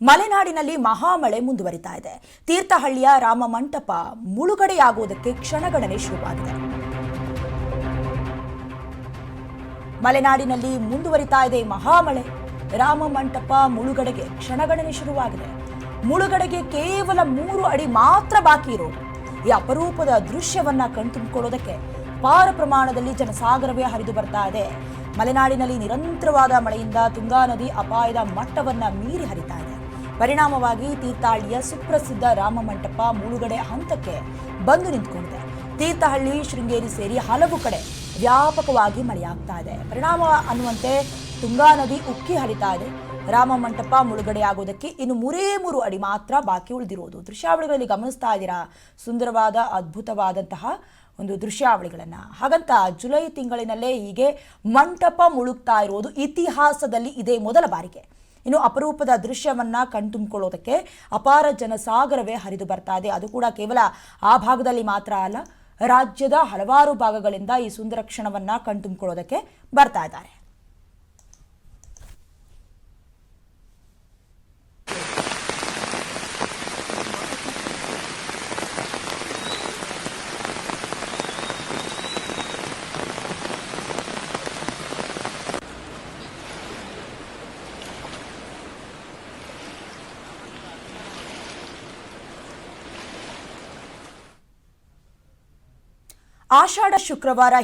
ಮಲೆನಾಡಿನಲ್ಲಿ ಮಹಾಮಳೆ ಮುಂದುವರಿತಾ ಇದೆ. ತೀರ್ಥಹಳ್ಳಿಯ ರಾಮ ಮಂಟಪ ಮುಳುಗಡೆಯಾಗುವುದಕ್ಕೆ ಕ್ಷಣಗಣನೆ ಶುರುವಾಗಿದೆ. ಮಲೆನಾಡಿನಲ್ಲಿ ಮುಂದುವರಿತಾ ಇದೆ ಮಹಾಮಳೆ. ರಾಮ ಮಂಟಪ ಮುಳುಗಡೆಗೆ ಕ್ಷಣಗಣನೆ ಶುರುವಾಗಿದೆ. ಮುಳುಗಡೆಗೆ ಕೇವಲ 3 ಅಡಿ ಮಾತ್ರ ಬಾಕಿ ಇರೋದು. ಈ ಅಪರೂಪದ ದೃಶ್ಯವನ್ನ ಕಣ್ತುಂಬಿಕೊಳ್ಳೋದಕ್ಕೆ ಅಪಾರ ಪ್ರಮಾಣದಲ್ಲಿ ಜನಸಾಗರವೇ ಹರಿದು ಬರ್ತಾ ಇದೆ. ಮಲೆನಾಡಿನಲ್ಲಿ ನಿರಂತರವಾದ ಮಳೆಯಿಂದ ತುಂಗಾ ನದಿ ಅಪಾಯದ ಮಟ್ಟವನ್ನ ಮೀರಿ ಹರಿತಾ ಇದೆ. ಪರಿಣಾಮವಾಗಿ ತೀರ್ಥಹಳ್ಳಿಯ ಸುಪ್ರಸಿದ್ಧ ರಾಮ ಮಂಟಪ ಮುಳುಗಡೆ ಹಂತಕ್ಕೆ ಬಂದು ನಿಂತುಕೊಂಡಿದೆ. ತೀರ್ಥಹಳ್ಳಿ, ಶೃಂಗೇರಿ ಸೇರಿ ಹಲವು ಕಡೆ ವ್ಯಾಪಕವಾಗಿ ಮಳೆಯಾಗ್ತಾ ಇದೆ. ಪರಿಣಾಮ ಅನ್ನುವಂತೆ ತುಂಗಾ ನದಿ ಉಕ್ಕಿ ಹರಿತಾ ಇದೆ. ರಾಮ ಮಂಟಪ ಮುಳುಗಡೆಯಾಗೋದಕ್ಕೆ ಇನ್ನು 3 ಅಡಿ ಮಾತ್ರ ಬಾಕಿ ಉಳಿದಿರೋದು. ದೃಶ್ಯಾವಳಿಗಳಲ್ಲಿ ಗಮನಿಸ್ತಾ ಇದ್ದೀರಾ, ಸುಂದರವಾದ ಅದ್ಭುತವಾದಂತಹ ಒಂದು ದೃಶ್ಯಾವಳಿಗಳನ್ನು. ಹಾಗಂತ ಜುಲೈ ತಿಂಗಳಿನಲ್ಲೇ ಹೀಗೆ ಮಂಟಪ ಮುಳುಗ್ತಾ ಇರೋದು ಇತಿಹಾಸದಲ್ಲಿ ಇದೇ ಮೊದಲ ಬಾರಿಗೆ. ಇನ್ನು ಅಪರೂಪದ ದೃಶ್ಯವನ್ನ ಕಣ್ತುಂಬಿಕೊಳ್ಳೋದಕ್ಕೆ ಅಪಾರ ಜನಸಾಗರವೇ ಹರಿದು ಬರ್ತಾ ಇದೆ. ಅದು ಕೂಡ ಕೇವಲ ಆ ಭಾಗದಲ್ಲಿ ಮಾತ್ರ ಅಲ್ಲ, ರಾಜ್ಯದ ಹಲವಾರು ಭಾಗಗಳಿಂದ ಈ ಸುಂದರ ಕ್ಷಣವನ್ನ ಕಣ್ತುಂಬಿಕೊಳ್ಳೋದಕ್ಕೆ ಬರ್ತಾ ಇದ್ದಾರೆ. ಆಷಾಢ ಶುಕ್ರವಾರ